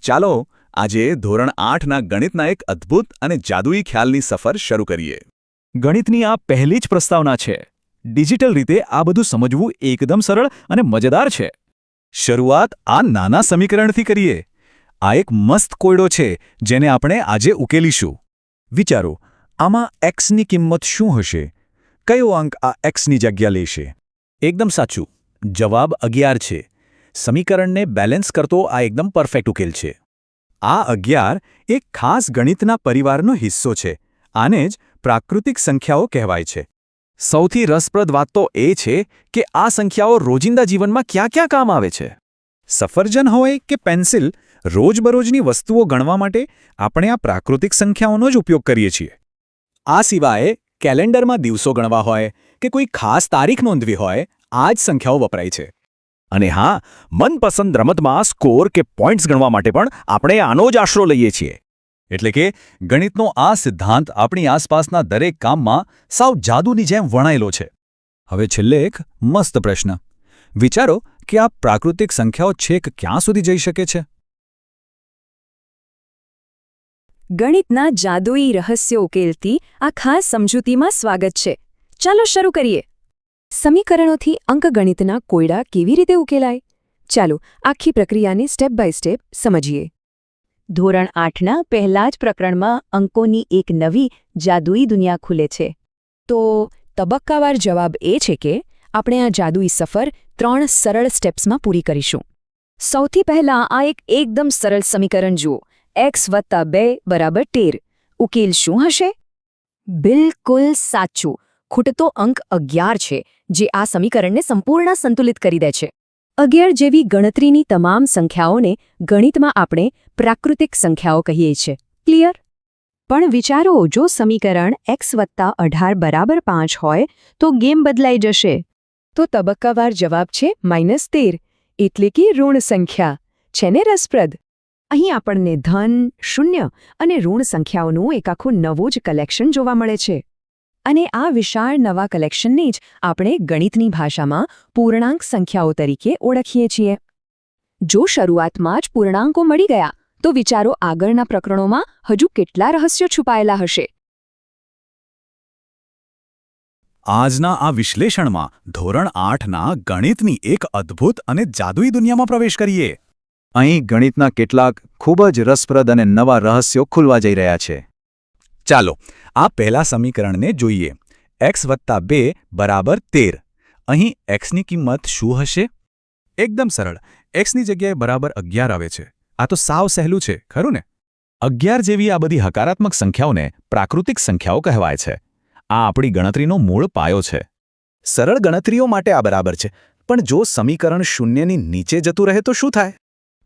ચાલો આજે ધોરણ 8ના ગણિતના એક અદ્ભુત અને જાદુઈ ખ્યાલની સફર શરૂ કરીએ. ગણિતની આ પહેલી જ પ્રસ્તાવના છે. ડિજિટલ રીતે આ બધું સમજવું એકદમ સરળ અને મજેદાર છે. શરૂઆત આ નાના સમીકરણથી કરીએ. આ એક મસ્ત કોયડો છે જેને આપણે આજે ઉકેલીશું. વિચારો, આમાં એક્સની કિંમત શું હશે? કયો અંક આ એક્સની જગ્યા લેશે? એકદમ સાચું. જવાબ 11 છે. સમીકરણને બેલેન્સ કરતો આ એકદમ પરફેક્ટ ઉકેલ છે. આ 11 એક ખાસ ગણિતના પરિવારનો હિસ્સો છે. આને જ પ્રાકૃતિક સંખ્યાઓ કહેવાય છે. સૌથી રસપ્રદ વાત તો એ છે કે આ સંખ્યાઓ રોજિંદા જીવનમાં ક્યાં ક્યાં કામ આવે છે. સફરજન હોય કે પેન્સિલ, રોજબરોજની વસ્તુઓ ગણવા માટે આપણે આ પ્રાકૃતિક સંખ્યાઓનો જ ઉપયોગ કરીએ છીએ. આ સિવાય કેલેન્ડરમાં દિવસો ગણવા હોય કે કોઈ ખાસ તારીખ નોંધવી હોય, આ જ સંખ્યાઓ વપરાય છે. અને હા, મનપસંદ રમતમાં સ્કોર કે પોઈન્ટ્સ ગણવા માટે પણ આપણે આનો જ આશરો લઈએ છીએ. એટલે કે ગણિતનો આ સિદ્ધાંત આપણી આસપાસના દરેક કામમાં સાવ જાદુની જેમ વણાયેલો છે. હવે છેલ્લે એક મસ્ત પ્રશ્ન. વિચારો કે આ પ્રાકૃતિક સંખ્યાઓ છેક ક્યાં સુધી જઈ શકે છે? ગણિતના જાદુઈ રહસ્યો ઉકેલતી આ ખાસ સમજૂતીમાં સ્વાગત છે. ચાલો શરૂ કરીએ. સમીકરણોથી અંકગણિતના કોયડા કેવી રીતે ઉકેલાય? ચાલો આખી પ્રક્રિયાને સ્ટેપ બાય સ્ટેપ સમજીએ. ધોરણ 8ના પહેલા જ પ્રકરણમાં અંકોની એક નવી જાદુઈ દુનિયા ખુલે છે. તો તબક્કાવાર જવાબ એ છે કે આપણે આ જાદુઈ સફર 3 સરળ સ્ટેપ્સમાં પૂરી કરીશું. સૌથી પહેલાં આ એકદમ સરળ સમીકરણ જુઓ. x + 2 = 13. ઉકેલ શું હશે? બિલકુલ સાચું. ખૂટતો અંક 11 છે, જે આ સમીકરણને સંપૂર્ણ સંતુલિત કરી દે છે. 11 જેવી ગણતરીની તમામ સંખ્યાઓને ગણિતમાં આપણે પ્રાકૃતિક સંખ્યાઓ કહીએ છીએ. ક્લિયર? પણ વિચારો, જો સમીકરણ x + 18 = 5 હોય તો ગેમ બદલાઈ જશે. તો તબક્કાવાર જવાબ છે -13, એટલે કે ઋણ સંખ્યા. છે ને રસપ્રદ? અહીં આપણને ધન, શૂન્ય અને ઋણ સંખ્યાઓનું એક આખું નવું જ કલેક્શન જોવા મળે છે. અને આ વિશાળ નવા કલેક્શનને જ આપણે ગણિતની ભાષામાં પૂર્ણાંક સંખ્યાઓ તરીકે ઓળખીએ છીએ. જો શરૂઆતમાં જ પૂર્ણાંકો મળી ગયા, તો વિચારો આગળના પ્રકરણોમાં હજુ કેટલા રહસ્યો છુપાયેલા હશે. આજના આ વિશ્લેષણમાં ધોરણ 8ના ગણિતની એક અદ્ભુત અને જાદુઈ દુનિયામાં પ્રવેશ કરીએ. અહીં ગણિતના કેટલાક ખૂબ જ રસપ્રદ અને નવા રહસ્યો ખુલવા જઈ રહ્યા છે. ચાલો આ પહેલા સમીકરણને જોઈએ. x + 2 = 13. અહીં xની કિંમત શું હશે? એકદમ સરળ. xની જગ્યાએ બરાબર 11 આવે છે. આ તો સાવ સહેલું છે, ખરું ને? 11 જેવી આ બધી હકારાત્મક સંખ્યાઓને પ્રાકૃતિક સંખ્યાઓ કહેવાય છે. આ આપણી ગણતરીનો મૂળ પાયો છે. સરળ ગણતરીઓ માટે આ બરાબર છે. પણ જો સમીકરણ શૂન્યની નીચે જતું રહે તો શું થાય?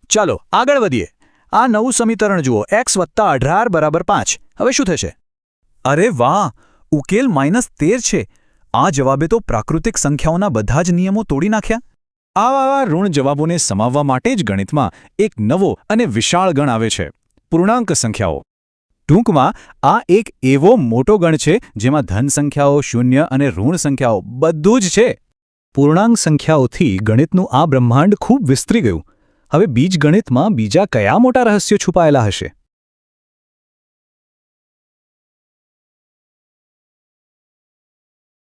ચાલો આગળ વધીએ. આ નવું સમીકરણ જુઓ. x + 18 = 5. હવે શું થશે? અરે વાહ! ઉકેલ -13 છે. આ જવાબે તો પ્રાકૃતિક સંખ્યાઓના બધા જ નિયમો તોડી નાખ્યા. આવા ઋણ જવાબોને સમાવવા માટે જ ગણિતમાં એક નવો અને વિશાળ ગણ આવે છે: પૂર્ણાંક સંખ્યાઓ. ટૂંકમાં આ એક એવો મોટો ગણ છે જેમાં ધન સંખ્યાઓ, શૂન્ય અને ઋણ સંખ્યાઓ બધું જ છે. પૂર્ણાંક સંખ્યાઓથી ગણિતનું આ બ્રહ્માંડ ખૂબ વિસ્તરી ગયું. હવે બીજગણિતમાં બીજા કયા મોટા રહસ્યો છુપાયેલા હશે?